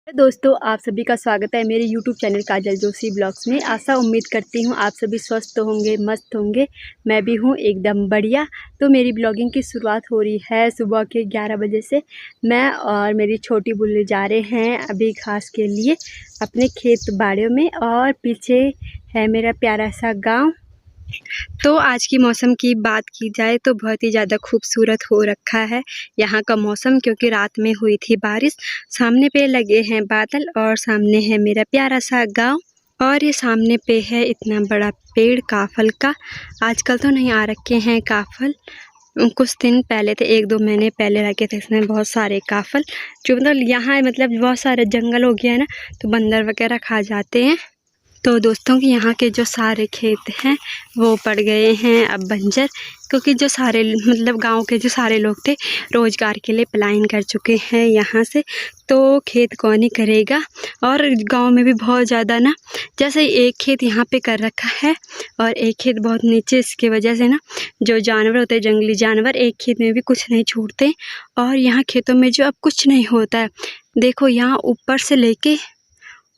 दोस्तों, आप सभी का स्वागत है मेरे YouTube चैनल काजल जोशी ब्लॉग्स में। आशा उम्मीद करती हूँ आप सभी स्वस्थ होंगे, मस्त होंगे। मैं भी हूँ एकदम बढ़िया। तो मेरी ब्लॉगिंग की शुरुआत हो रही है सुबह के 11 बजे से। मैं और मेरी छोटी बुल्ली जा रहे हैं अभी घास के लिए अपने खेत बाड़ियों में, और पीछे है मेरा प्यारा सा गाँव। तो आज की मौसम की बात की जाए तो बहुत ही ज़्यादा खूबसूरत हो रखा है यहाँ का मौसम, क्योंकि रात में हुई थी बारिश। सामने पे लगे हैं बादल और सामने है मेरा प्यारा सा गांव, और ये सामने पे है इतना बड़ा पेड़ काफल का। आजकल तो नहीं आ रखे हैं काफल, कुछ दिन पहले थे, 1-2 महीने पहले रखे थे इसमें बहुत सारे काफल। जो मतलब यहाँ मतलब बहुत सारे जंगल हो गया है ना, तो बंदर वगैरह खा जाते हैं। तो दोस्तों की यहाँ के जो सारे खेत हैं वो पड़ गए हैं अब बंजर, क्योंकि जो सारे मतलब गांव के जो सारे लोग थे रोज़गार के लिए पलायन कर चुके हैं यहाँ से। तो खेत कौन ही करेगा। और गांव में भी बहुत ज़्यादा ना, जैसे एक खेत यहाँ पे कर रखा है और एक खेत बहुत नीचे, इसके वजह से ना जो जानवर होते हैं, जंगली जानवर, एक खेत में भी कुछ नहीं छोड़ते। और यहाँ खेतों में जो अब कुछ नहीं होता है। देखो यहाँ ऊपर से लेके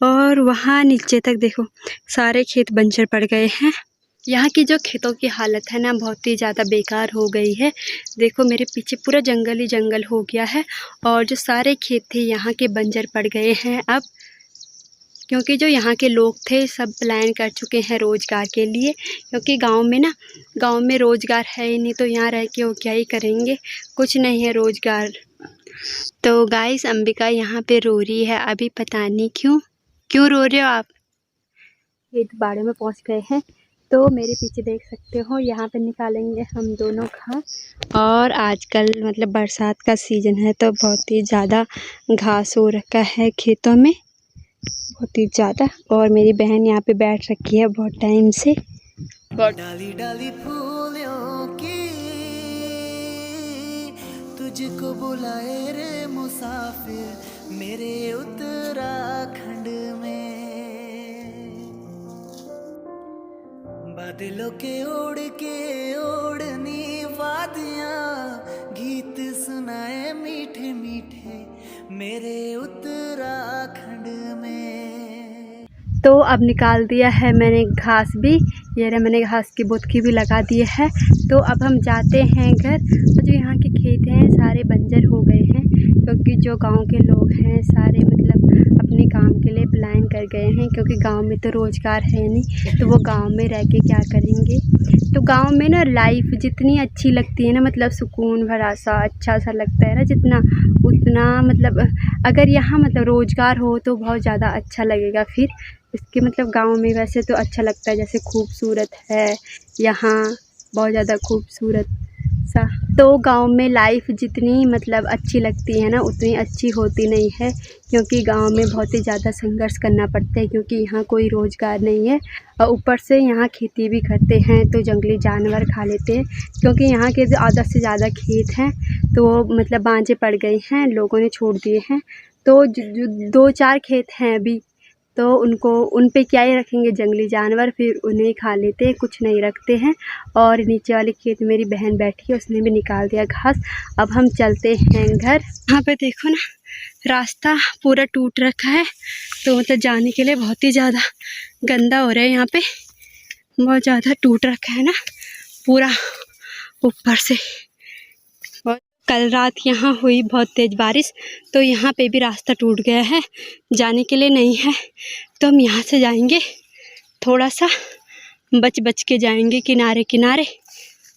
और वहाँ नीचे तक देखो सारे खेत बंजर पड़ गए हैं। यहाँ की जो खेतों की हालत है ना, बहुत ही ज़्यादा बेकार हो गई है। देखो मेरे पीछे पूरा जंगल ही जंगल हो गया है, और जो सारे खेत थे यहाँ के बंजर पड़ गए हैं अब, क्योंकि जो यहाँ के लोग थे सब पलायन कर चुके हैं रोज़गार के लिए। क्योंकि गांव में रोज़गार है ही नहीं, तो यहाँ रह के वो क्या ही करेंगे, कुछ नहीं है रोज़गार। तो गाइस, अंबिका यहाँ पे रो रही है अभी, पता नहीं क्यों रो रहे हो आप। खेत बाड़े में पहुँच गए हैं, तो मेरे पीछे देख सकते हो यहाँ पे निकालेंगे हम दोनों घास। और आजकल मतलब बरसात का सीज़न है, तो बहुत ही ज़्यादा घास हो रखा है खेतों में, बहुत ही ज़्यादा। और मेरी बहन यहाँ पे बैठ रखी है बहुत टाइम से। डाली डाली फूलों की तुझको बुलाए रे मुसाफिर मेरे उत्तराखंड में। बादलों के ओढ़नी वादियाँ गीत सुनाए मीठे मीठे मेरे उत्तराखंड में। तो अब निकाल दिया है मैंने घास भी, ये रहा, मैंने घास की बुदकी भी लगा दी है। तो अब हम जाते हैं घर। तो जो यहाँ के खेत हैं सारे बंजर हो गए हैं, क्योंकि जो गांव के लोग हैं सारे मतलब अपने काम के लिए पलायन कर गए हैं, क्योंकि गांव में तो रोज़गार है नहीं, तो वो गांव में रह के क्या करेंगे। तो गांव में ना लाइफ जितनी अच्छी लगती है ना, मतलब सुकून भरा सा अच्छा सा लगता है ना, जितना उतना मतलब अगर यहाँ मतलब रोज़गार हो तो बहुत ज़्यादा अच्छा लगेगा। फिर इसके मतलब गांव में वैसे तो अच्छा लगता है, जैसे खूबसूरत है यहाँ, बहुत ज़्यादा खूबसूरत सा। तो गांव में लाइफ जितनी मतलब अच्छी लगती है ना, उतनी अच्छी होती नहीं है, क्योंकि गांव में बहुत ही ज़्यादा संघर्ष करना पड़ता है, क्योंकि यहाँ कोई रोज़गार नहीं है। और ऊपर से यहाँ खेती भी करते हैं तो जंगली जानवर खा लेते हैं, क्योंकि यहाँ के ज़्यादा से ज़्यादा खेत हैं तो वो मतलब बांझे पड़ गए हैं, लोगों ने छोड़ दिए हैं। तो जो 2-4 खेत हैं अभी, तो उन पे क्या ही रखेंगे जंगली जानवर, फिर उन्हें खा लेते हैं, कुछ नहीं रखते हैं। और नीचे वाले खेत में मेरी बहन बैठी है, उसने भी निकाल दिया घास। अब हम चलते हैं घर। यहाँ पे देखो ना, रास्ता पूरा टूट रखा है, तो मतलब जाने के लिए बहुत ही ज़्यादा गंदा हो रहा है। यहाँ पे बहुत ज़्यादा टूट रखा है ना पूरा ऊपर से। और कल रात यहाँ हुई बहुत तेज़ बारिश, तो यहाँ पे भी रास्ता टूट गया है, जाने के लिए नहीं है। तो हम यहाँ से जाएंगे, थोड़ा सा बच के जाएंगे, किनारे किनारे,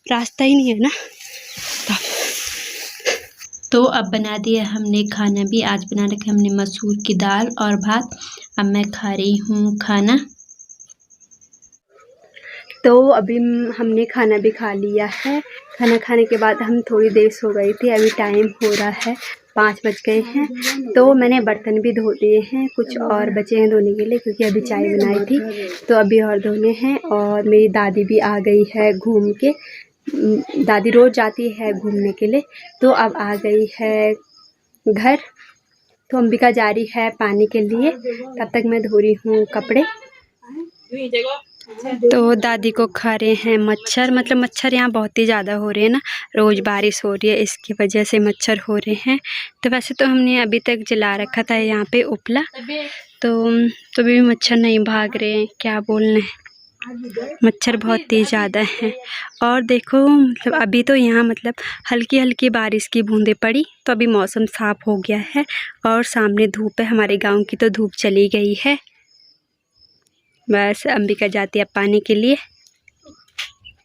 रास्ता ही नहीं है ना। तो अब बना दिया हमने खाना भी। आज बना रखा हमने मसूर की दाल और भात। अब मैं खा रही हूँ खाना। तो अभी हमने खाना भी खा लिया है। खाना खाने के बाद हम थोड़ी देर सो गई थी, अभी टाइम हो रहा है 5 बज गए हैं। तो मैंने बर्तन भी धो लिए हैं, कुछ और बचे हैं धोने के लिए, क्योंकि अभी चाय बनाई थी, तो अभी और धोने हैं। और मेरी दादी भी आ गई है घूम के, दादी रोज़ जाती है घूमने के लिए, तो अब आ गई है घर। तो अंबिका जा रही है पानी के लिए, तब तक मैं धो रही हूँ कपड़े। तो दादी को खा रहे हैं मच्छर, मतलब मच्छर यहाँ बहुत ही ज़्यादा हो रहे हैं ना, रोज़ बारिश हो रही है इसकी वजह से मच्छर हो रहे हैं। तो वैसे तो हमने अभी तक जला रखा था यहाँ पे उपला, तो भी मच्छर नहीं भाग रहे हैं, क्या बोलने, मच्छर बहुत ही ज़्यादा हैं। और देखो मतलब अभी तो यहाँ मतलब हल्की हल्की बारिश की बूंदें पड़ी, तो अभी मौसम साफ़ हो गया है और सामने धूप है। हमारे गांव की तो धूप चली गई है। बस अंबिका जाती है पानी के लिए,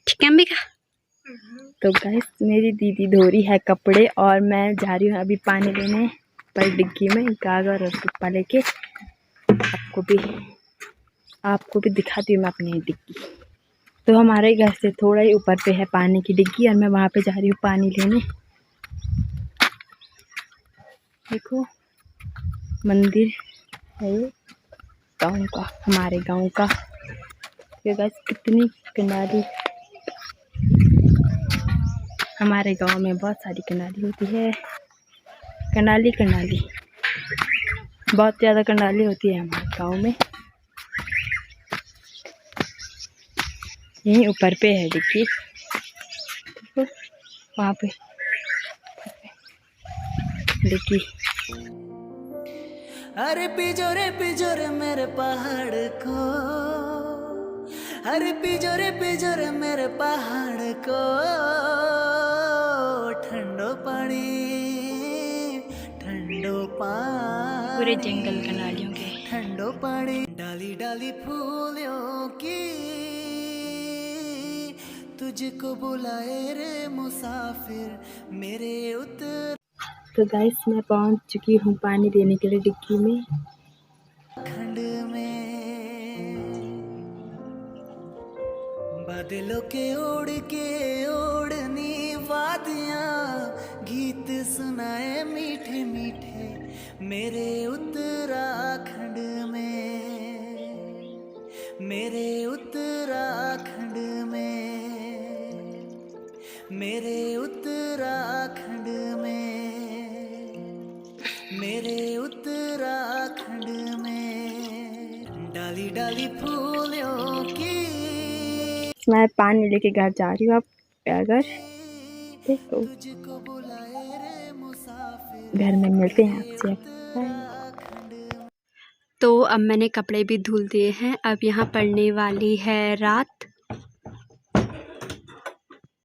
ठीक है अंबिका। तो गाइस मेरी दीदी धो रही है कपड़े और मैं जा रही हूँ अभी पानी लेने पर डिग्गी में गागर और पिप्पा लेके। आपको भी दिखाती हूँ मैं अपनी डिग्गी। तो हमारे घर से थोड़ा ही ऊपर पे है पानी की डिग्गी और मैं वहाँ पे जा रही हूँ पानी लेने। देखो मंदिर है ये गाँव का, हमारे गाँव का। ये गाइस कितनी किनारी, हमारे गांव में बहुत सारी कनाली होती है। कनाली बहुत ज़्यादा कनाली होती है हमारे गांव में। यहीं ऊपर पे है डिग्गी, देखो वहाँ पे डिग्गी। अरे पिजोरे मेरे पहाड़ को, अरे पिजोरे मेरे पहाड़ को, ठंडो पानी पूरे जंगल कनालियों के, ठंडो पानी, डाली डाली फूलों की, तुझको बुलाए रे मुसाफिर मेरे उतर। तो गाइस मैं पहुंच चुकी हूँ पानी देने के लिए डिग्गी में। खंड में बादलों के ओढ़नी वादियाँ, गीत सुनाए मीठे मीठे मेरे उत्तराखंड में, मेरे उत्तराखंड में, मेरे उत्तराखंड में, मेरे उत्तराखंड में, डाली डाली फूलों की। मैं पानी लेके घर जा रही हूँ। अब अगर देखो घर में मिलते हैं आपसे। तो अब मैंने कपड़े भी धुल दिए हैं। अब यहाँ पड़ने वाली है रात।